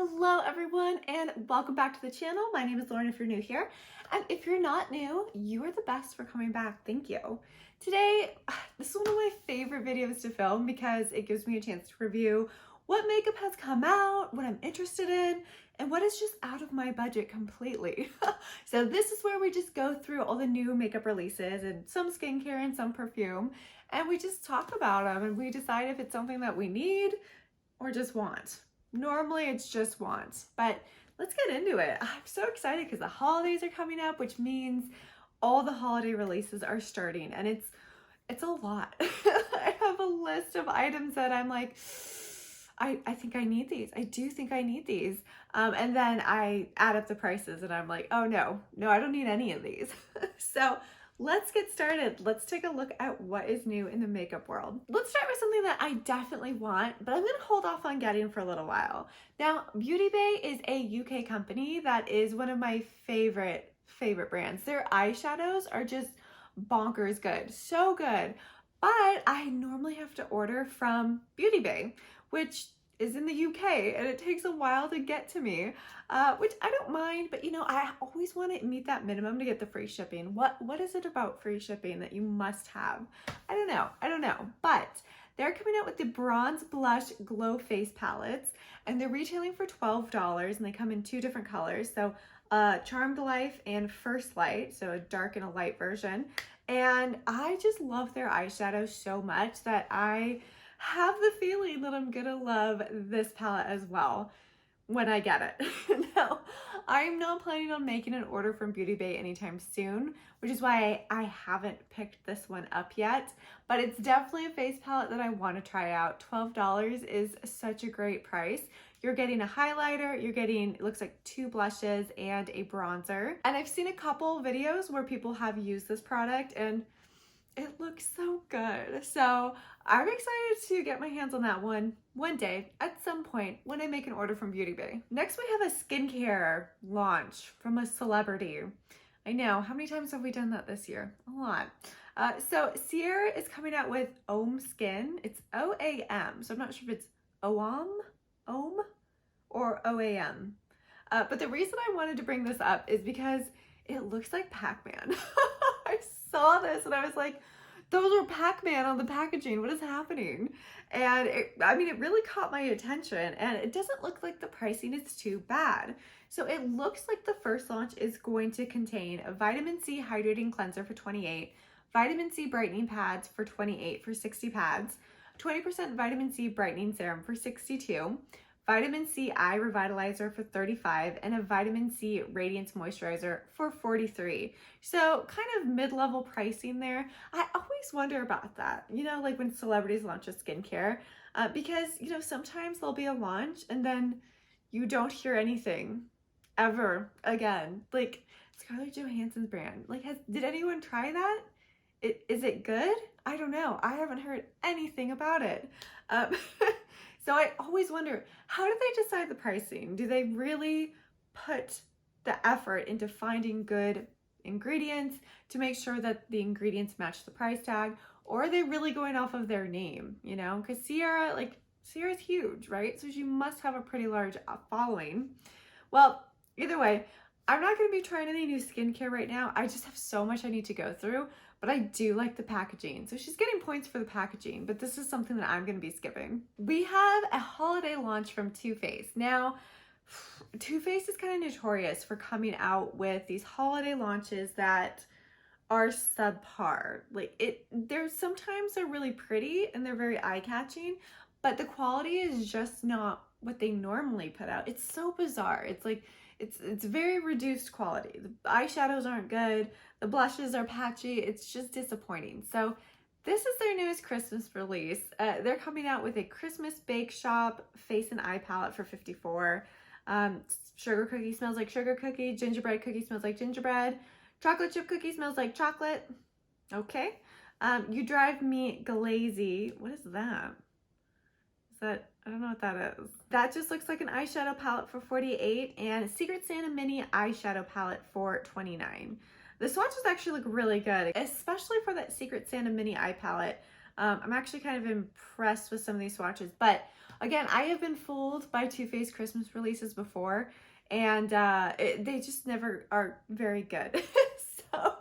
Hello everyone and welcome back to the channel. My name is Lauren if you're new here, and if you're not new, you are the best for coming back. Thank you. Today, this is one of my favorite videos to film because it gives me a chance to review what makeup has come out, what I'm interested in, and what is just out of my budget completely. So this is where we just go through all the new makeup releases and some skincare and some perfume, and we just talk about them and we decide if it's something that we need or just want. Normally it's just want, but let's get into it. I'm so excited because the holidays are coming up, which means all the holiday releases are starting, and it's a lot. I have a list of items that I'm like, I think I need these. I do think I need these. And then I add up the prices and I'm like, oh no, I don't need any of these. So let's get started. Let's take a look at what is new in the makeup world. Let's start with something that I definitely want, but I'm gonna hold off on getting for a little while. Now, Beautybay is a UK company that is one of my favorite brands. Their eyeshadows are just bonkers good, so good. But I normally have to order from Beautybay, which is in the UK, and it takes a while to get to me, which I don't mind, but you know, I always want to meet that minimum to get the free shipping. What is it about free shipping that you must have? I don't know, but they're coming out with the Bronze Blush Glow Face Palettes, and they're retailing for $12, and they come in two different colors, so Charmed Life and First Light, so a dark and a light version. And I just love their eyeshadows so much that I have the feeling that I'm gonna love this palette as well when I get it. Now, I'm not planning on making an order from Beautybay anytime soon, which is why I haven't picked this one up yet, but it's definitely a face palette that I want to try out. $12 is such a great price. You're getting a highlighter, you're getting, it looks like 2 blushes and a bronzer. And I've seen a couple videos where people have used this product and it looks so good. So I'm excited to get my hands on that one day at some point when I make an order from Beautybay. Next, we have a skincare launch from a celebrity. I know, how many times have we done that this year? A lot. So Sierra is coming out with Ohm Skin. It's O-A-M, so I'm not sure if it's Ohm or O-A-M. But the reason I wanted to bring this up is because it looks like Pac-Man. I saw this and I was like, those are Pac-Man on the packaging. What is happening? And it really caught my attention, and it doesn't look like the pricing is too bad. So it looks like the first launch is going to contain a vitamin C hydrating cleanser for $28, vitamin C brightening pads for $28 for 60 pads, 20% vitamin C brightening serum for $62, vitamin C eye revitalizer for $35, and a vitamin C radiance moisturizer for $43. So kind of mid-level pricing there. I always wonder about that, you know, like when celebrities launch a skincare, because, you know, sometimes there'll be a launch and then you don't hear anything ever again. Like Scarlett Johansson's brand. Like, did anyone try that? Is it good? I don't know. I haven't heard anything about it. So I always wonder, how do they decide the pricing? Do they really put the effort into finding good ingredients to make sure that the ingredients match the price tag? Or are they really going off of their name, you know? Because Sierra's huge, right? So she must have a pretty large following. Well, either way, I'm not going to be trying any new skincare right now. I just have so much I need to go through. But I do like the packaging. So she's getting points for the packaging, but this is something that I'm gonna be skipping. We have a holiday launch from Too Faced. Now, Too Faced is kind of notorious for coming out with these holiday launches that are subpar. They're sometimes really pretty and they're very eye-catching, but the quality is just not what they normally put out. It's so bizarre. It's like, it's very reduced quality. The eyeshadows aren't good. The blushes are patchy. It's just disappointing. So this is their newest Christmas release. They're coming out with a Christmas Bake Shop face and eye palette for $54. Sugar cookie smells like sugar cookie. Gingerbread cookie smells like gingerbread. Chocolate chip cookie smells like chocolate. Okay. You Drive Me Glazy. What is that? I don't know what that is. That just looks like an eyeshadow palette for $48 and a Secret Santa mini eyeshadow palette for $29. The swatches actually look really good, especially for that Secret Santa mini eye palette. I'm actually kind of impressed with some of these swatches, but Again, I have been fooled by Too Faced Christmas releases before, and they just never are very good. so,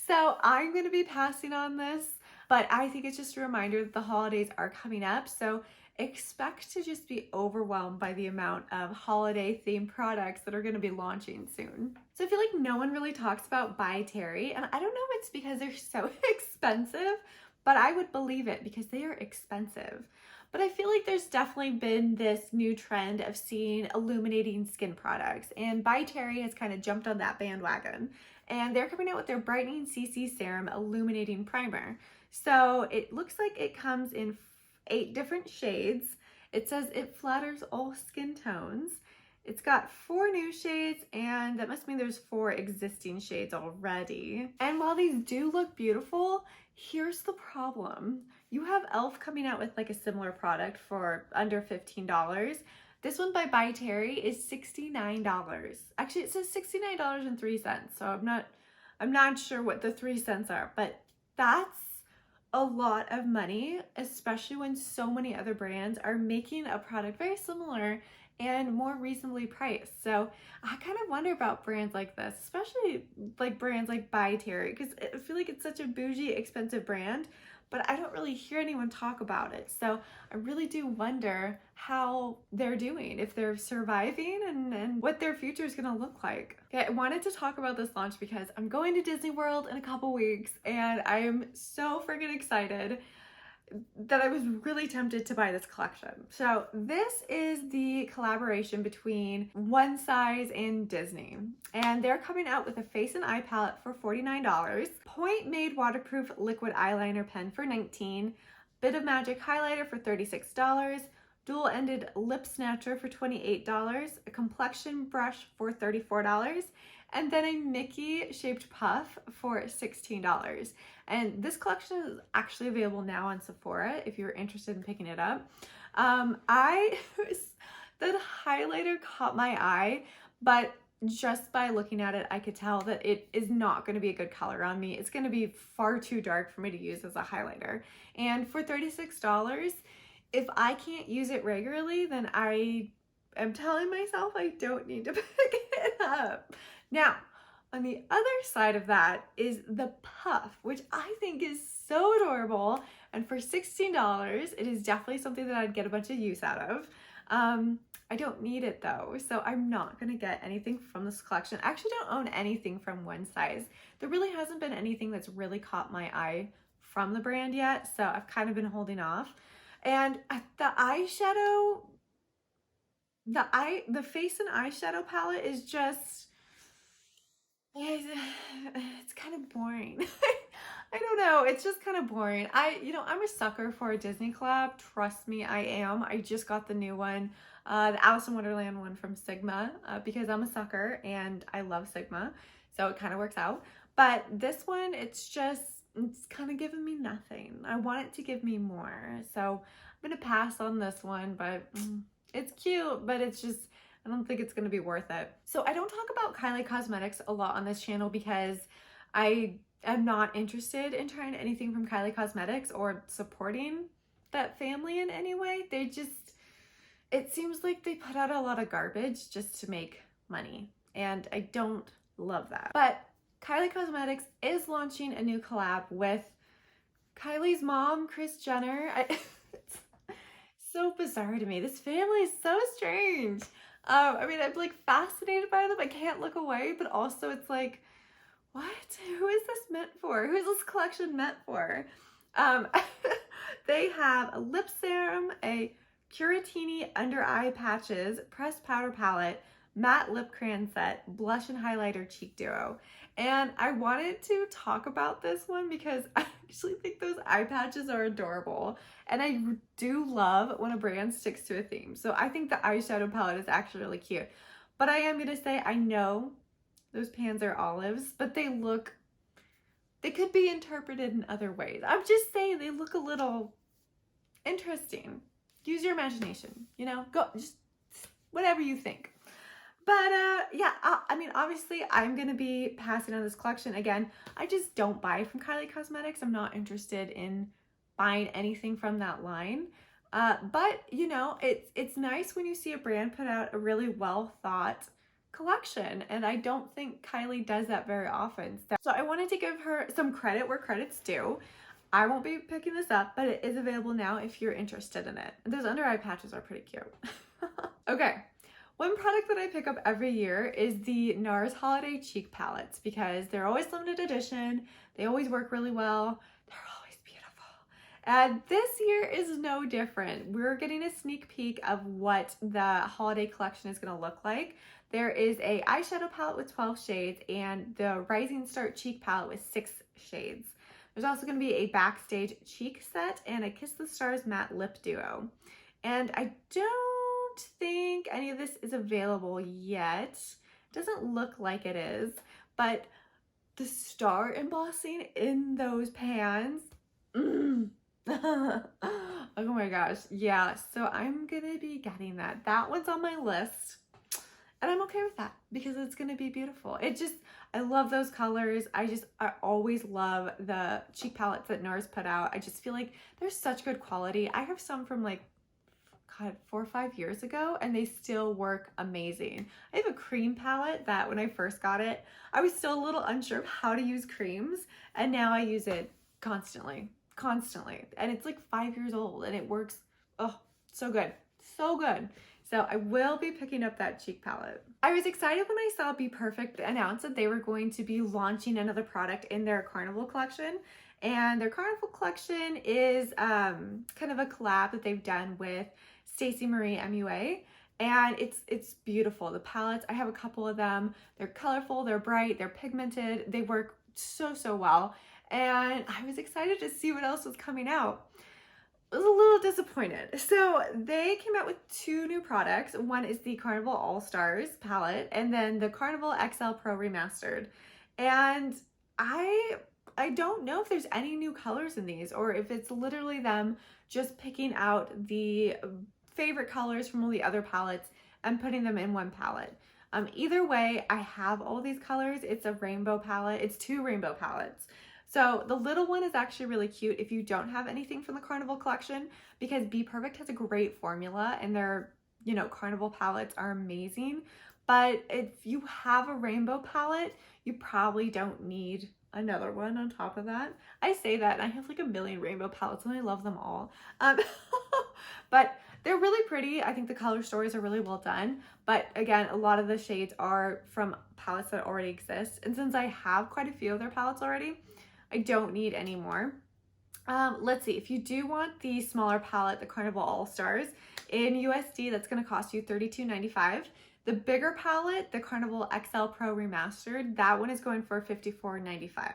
so I'm going to be passing on this, but I think it's just a reminder that the holidays are coming up. So expect to just be overwhelmed by the amount of holiday themed products that are going to be launching soon. So I feel like no one really talks about By Terry, and I don't know if it's because they're so expensive, but I would believe it because they are expensive. But I feel like there's definitely been this new trend of seeing illuminating skin products, and By Terry has kind of jumped on that bandwagon, and they're coming out with their Brightening CC Serum Illuminating Primer. So it looks like it comes in 8 different shades. It says it flatters all skin tones. It's got 4 new shades, and that must mean there's 4 existing shades already. And while these do look beautiful, here's the problem. You have e.l.f. coming out with like a similar product for under $15. This one by Terry is $69. Actually, it says $69.03, so I'm not sure what the 3 cents are, but that's a lot of money, especially when so many other brands are making a product very similar and more reasonably priced. So I kind of wonder about brands like this, especially like brands like By Terry, because I feel like it's such a bougie, expensive brand, but I don't really hear anyone talk about it. So I really do wonder how they're doing, if they're surviving, and what their future is gonna look like. Okay, I wanted to talk about this launch because I'm going to Disney World in a couple weeks, and I am so freaking excited that I was really tempted to buy this collection. So this is the collaboration between One Size and Disney, and they're coming out with a face and eye palette for $49, Point Made waterproof liquid eyeliner pen for $19, Bit of Magic highlighter for $36, dual-ended lip snatcher for $28, a complexion brush for $34, and then a Mickey shaped puff for $16. And this collection is actually available now on Sephora if you're interested in picking it up. The highlighter caught my eye, but just by looking at it, I could tell that it is not going to be a good color on me. It's going to be far too dark for me to use as a highlighter. And for $36, if I can't use it regularly, then I am telling myself I don't need to pick it up. Now, on the other side of that is the puff, which I think is so adorable. And for $16, it is definitely something that I'd get a bunch of use out of. I don't need it though, so I'm not gonna get anything from this collection. I actually don't own anything from One Size. There really hasn't been anything that's really caught my eye from the brand yet, so I've kind of been holding off. And the eyeshadow, the face and eyeshadow palette is just, it's kind of boring. I don't know, it's just kind of boring. I'm a sucker for a Disney collab. Trust me, I am. I just got the new one, the Alice in Wonderland one from Sigma, because I'm a sucker and I love Sigma, so it kind of works out. But this one, it's kind of giving me nothing. I want it to give me more, so I'm gonna pass on this one, but it's cute, but it's just, I don't think it's gonna be worth it. So I don't talk about Kylie Cosmetics a lot on this channel because I am not interested in trying anything from Kylie Cosmetics or supporting that family in any way. It seems like they put out a lot of garbage just to make money, and I don't love that. But Kylie Cosmetics is launching a new collab with Kylie's mom, Kris Jenner. It's so bizarre to me. This family is so strange. I mean, I'm like fascinated by them. I can't look away, but also it's like, what? Who is this meant for? Who is this collection meant for? They have a lip serum, a Curatini under eye patches, pressed powder palette, matte lip crayon set, blush and highlighter cheek duo. And I wanted to talk about this one because I actually think those eye patches are adorable. And I do love when a brand sticks to a theme. So I think the eyeshadow palette is actually really cute. But I am going to say, I know those pans are olives, but they could be interpreted in other ways. I'm just saying they look a little interesting. Use your imagination, go, just whatever you think. But yeah, I mean, obviously I'm going to be passing on this collection. Again, I just don't buy from Kylie Cosmetics. I'm not interested in buying anything from that line. But you know, it's nice when you see a brand put out a really well thought collection, and I don't think Kylie does that very often. So I wanted to give her some credit where credit's due. I won't be picking this up, but it is available now if you're interested in it. Those under eye patches are pretty cute. Okay, one product that I pick up every year is the NARS Holiday Cheek Palettes because they're always limited edition. They always work really well. They're always beautiful. And this year is no different. We're getting a sneak peek of what the holiday collection is going to look like. There is a eyeshadow palette with 12 shades and the Rising Start Cheek Palette with 6 shades. There's also going to be a Backstage Cheek Set and a Kiss the Stars Matte Lip Duo. And I don't think any of this is available yet. It doesn't look like it is, but the star embossing in those pans, oh my gosh, yeah, so I'm gonna be getting that. That one's on my list. And I'm okay with that because it's going to be beautiful. I love those colors. I always love the cheek palettes that NARS put out. I just feel like they're such good quality. I have some from like, God, 4 or 5 years ago and they still work amazing. I have a cream palette that when I first got it, I was still a little unsure of how to use creams. And now I use it constantly. And it's like 5 years old and it works, oh, so good. So good. So I will be picking up that cheek palette. I was excited when I saw Bperfect announce that they were going to be launching another product in their Carnival collection. And their Carnival collection is kind of a collab that they've done with Stacey Marie MUA. And it's beautiful. The palettes, I have a couple of them. They're colorful, they're bright, they're pigmented. They work so well. And I was excited to see what else was coming out. I was a little disappointed. So they came out with 2 new products. One is the Carnival All Stars palette and then the Carnival XL Pro Remastered. And I don't know if there's any new colors in these or if it's literally them just picking out the favorite colors from all the other palettes and putting them in one palette. Either way, I have all these colors. It's a rainbow palette. It's 2 rainbow palettes. So the little one is actually really cute if you don't have anything from the Carnival collection because Bperfect has a great formula and their, you know, Carnival palettes are amazing. But if you have a rainbow palette, you probably don't need another one on top of that. I say that and I have like a million rainbow palettes and I love them all. But they're really pretty. I think the color stories are really well done. But again, a lot of the shades are from palettes that already exist. And since I have quite a few of their palettes already, I don't need any more. Let's see, if you do want the smaller palette, the Carnival All Stars, in USD, that's going to cost you $32.95. The bigger palette, the Carnival XL Pro Remastered, that one is going for $54.95.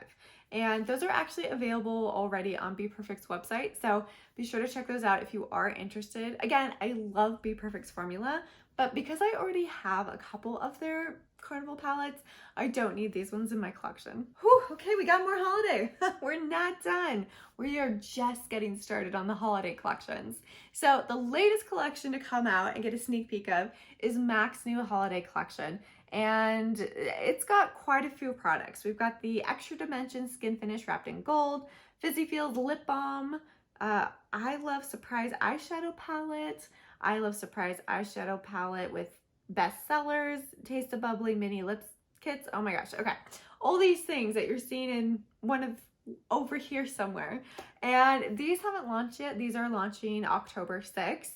And those are actually available already on Bperfect's website, so be sure to check those out if you are interested. Again, I love Bperfect's formula, but because I already have a couple of their Carnival palettes, I don't need these ones in my collection. Whew, okay, we got more holiday. We're not done. We are just getting started on the holiday collections. So the latest collection to come out and get a sneak peek of is MAC's new holiday collection. And it's got quite a few products. We've got the Extra Dimension Skin Finish Wrapped in Gold, Fizzy Feels Lip Balm, I Love Surprise Eyeshadow Palette, I Love Surprise Eyeshadow Palette with Best Sellers, Taste of Bubbly Mini Lips Kits. Oh my gosh, okay. All these things that you're seeing in one of over here somewhere. And these haven't launched yet. These are launching October 6th.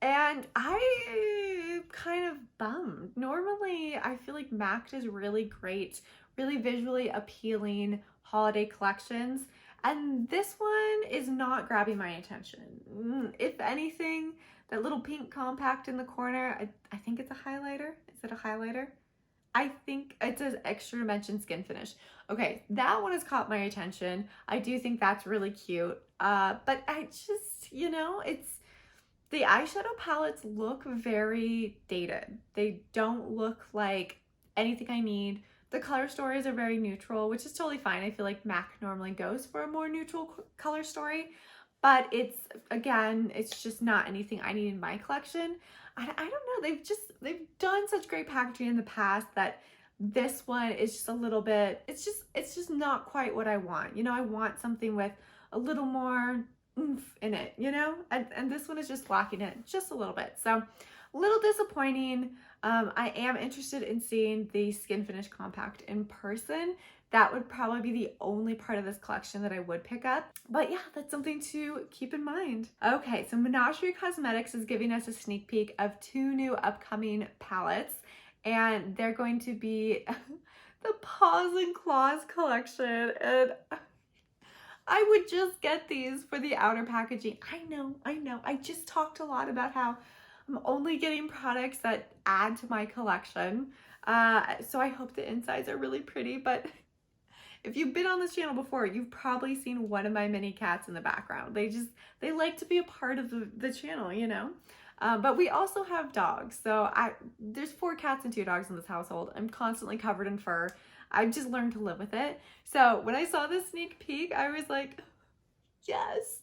And I kind of bummed. Normally, I feel like MAC does really great, really visually appealing holiday collections. And this one is not grabbing my attention. If anything, that little pink compact in the corner, I think it's a highlighter. Is it a highlighter? I think it says Extra Dimension Skin Finish. Okay, that one has caught my attention. I do think that's really cute. But I just, you know, the eyeshadow palettes look very dated. They don't look like anything I need. The color stories are very neutral, which is totally fine. I feel like MAC normally goes for a more neutral color story, but it's just not anything I need in my collection. I don't know. They've done such great packaging in the past that this one is just a little bit, it's just not quite what I want. You know, I want something with a little more oomph in it, you know? And this one is just lacking it just a little bit. So a little disappointing. I am interested in seeing the Skin Finish Compact in person. That would probably be the only part of this collection that I would pick up. But yeah, that's something to keep in mind. Okay, so Monastery Cosmetics is giving us a sneak peek of 2 new upcoming palettes. And they're going to be the Paws and Claws collection. And I would just get these for the outer packaging. I know. I just talked a lot about how I'm only getting products that add to my collection. So I hope the insides are really pretty, but if you've been on this channel before, you've probably seen one of my mini cats in the background. They like to be a part of the channel, you know? But we also have dogs. So there's 4 cats and 2 dogs in this household. I'm constantly covered in fur. I've just learned to live with it. So when I saw this sneak peek, I was like, yes,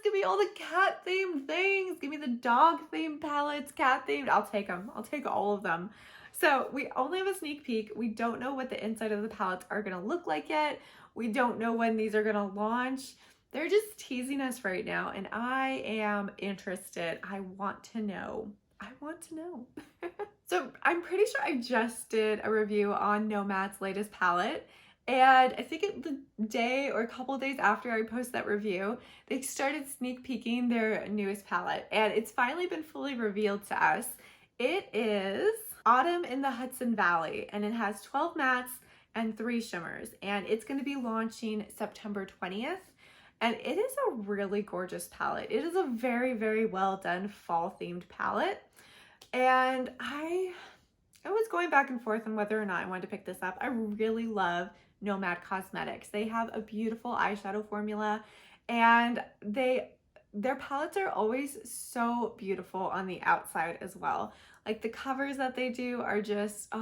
give me all the cat themed things. Give me the dog themed palettes, cat themed. I'll take them. I'll take all of them. So we only have a sneak peek. We don't know what the inside of the palettes are going to look like yet. We don't know when these are going to launch. They're just teasing us right now, and I am interested. I want to know. So I'm pretty sure I just did a review on Nomad's latest palette. And I think the day or a couple days after I posted that review, they started sneak peeking their newest palette. And it's finally been fully revealed to us. It is Autumn in the Hudson Valley. And it has 12 mattes and 3 shimmers. And it's going to be launching September 20th. And it is a really gorgeous palette. It is a very, very well done fall themed palette. And I was going back and forth on whether or not I wanted to pick this up. I really love Nomad Cosmetics. They have a beautiful eyeshadow formula, and their palettes are always so beautiful on the outside as well. Like the covers that they do are just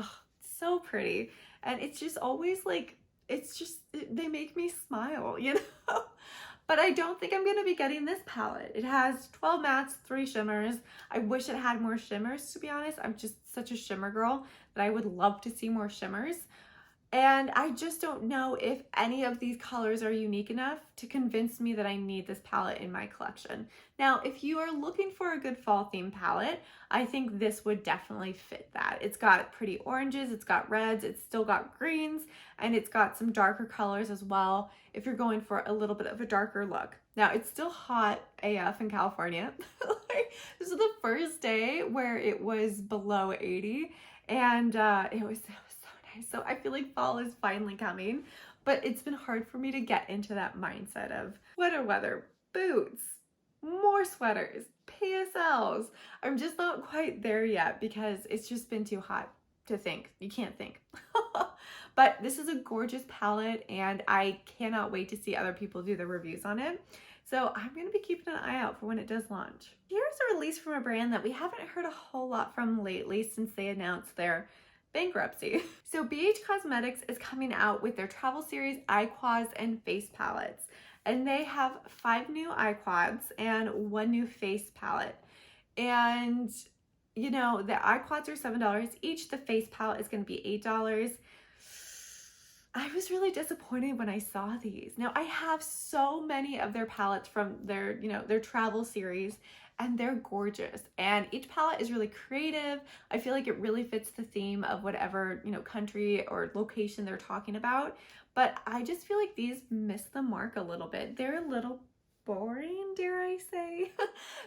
so pretty, and it's just always like, they make me smile, you know? But I don't think I'm going to be getting this palette. It has 12 mattes, 3 shimmers. I wish it had more shimmers, to be honest. I'm just such a shimmer girl that I would love to see more shimmers. And I just don't know if any of these colors are unique enough to convince me that I need this palette in my collection. Now, if you are looking for a good fall theme palette, I think this would definitely fit that. It's got pretty oranges, it's got reds, it's still got greens, and it's got some darker colors as well if you're going for a little bit of a darker look. Now, it's still hot AF in California. This is the first day where it was below 80, and it was so I feel like fall is finally coming, but it's been hard for me to get into that mindset of sweater weather, boots, more sweaters, PSLs. I'm just not quite there yet because it's just been too hot to think. You can't think. But this is a gorgeous palette, and I cannot wait to see other people do the reviews on it. So I'm going to be keeping an eye out for when it does launch. Here's a release from a brand that we haven't heard a whole lot from lately since they announced their bankruptcy. So BH Cosmetics is coming out with their travel series eye quads and face palettes, and they have 5 new eye quads and 1 new face palette. And you know, the eye quads are $7 each. The face palette is going to be $8. I was really disappointed when I saw these. Now, I have so many of their palettes from their, their travel series, and they're gorgeous. And each palette is really creative. I feel like it really fits the theme of whatever, country or location they're talking about. But I just feel like these miss the mark a little bit. They're a little boring, dare I say.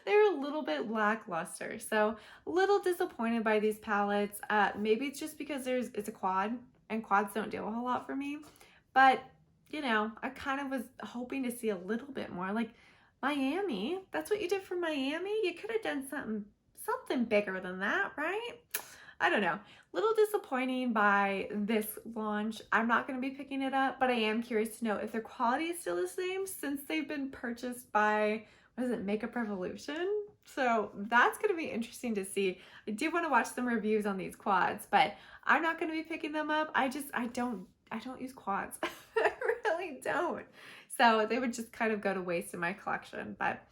They're a little bit lackluster. So a little disappointed by these palettes. Maybe it's just because it's a quad, and quads don't do a whole lot for me. But, I kind of was hoping to see a little bit more. Like Miami, that's what you did for Miami? You could have done something bigger than that, right? I don't know. Little disappointing by this launch. I'm not going to be picking it up, but I am curious to know if their quality is still the same since they've been purchased by, what is it, Makeup Revolution? So that's going to be interesting to see. I do want to watch some reviews on these quads, but I'm not going to be picking them up. I don't use quads. I really don't. So they would just kind of go to waste in my collection, but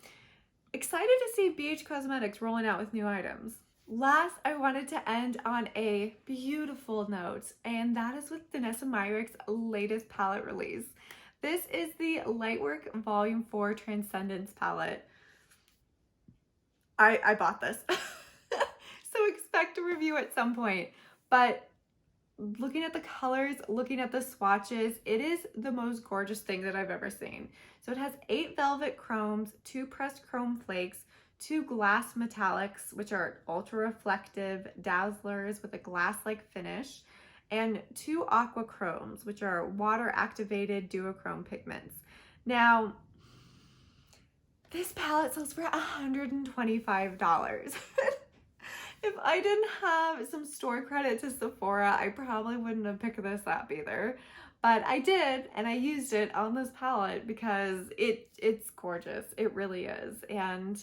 excited to see BH Cosmetics rolling out with new items. Last, I wanted to end on a beautiful note, and that is with Vanessa Myrick's latest palette release. This is the Lightwork Volume 4 Transcendence palette. I bought this. So expect a review at some point. But looking at the colors, looking at the swatches, it is the most gorgeous thing that I've ever seen. So it has 8 velvet chromes, 2 pressed chrome flakes, 2 glass metallics, which are ultra reflective dazzlers with a glass-like finish, and 2 aqua chromes, which are water activated duochrome pigments. Now, this palette sells for $125. If I didn't have some store credit to Sephora, I probably wouldn't have picked this up either. But I did, and I used it on this palette because it's gorgeous. It really is. And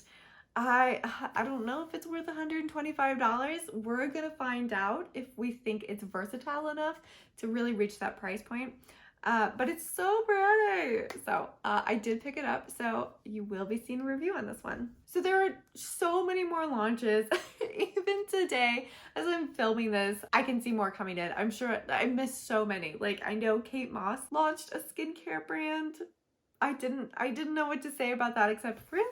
I don't know if it's worth $125. We're gonna find out if we think it's versatile enough to really reach that price point. But it's so pretty. So I did pick it up, so you will be seeing a review on this one. So there are so many more launches. Even today, as I'm filming this, I can see more coming in. I'm sure I missed so many. Like, I know Kate Moss launched a skincare brand. I didn't know what to say about that except, really,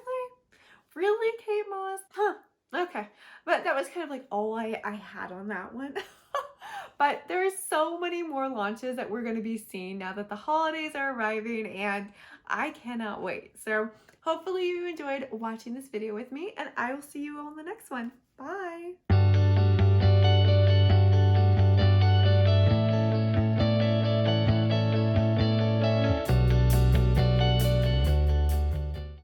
Kate Moss? Huh, okay. But that was kind of like all I had on that one. But there are so many more launches that we're going to be seeing now that the holidays are arriving, and I cannot wait. So hopefully you enjoyed watching this video with me, and I will see you on the next one. Bye!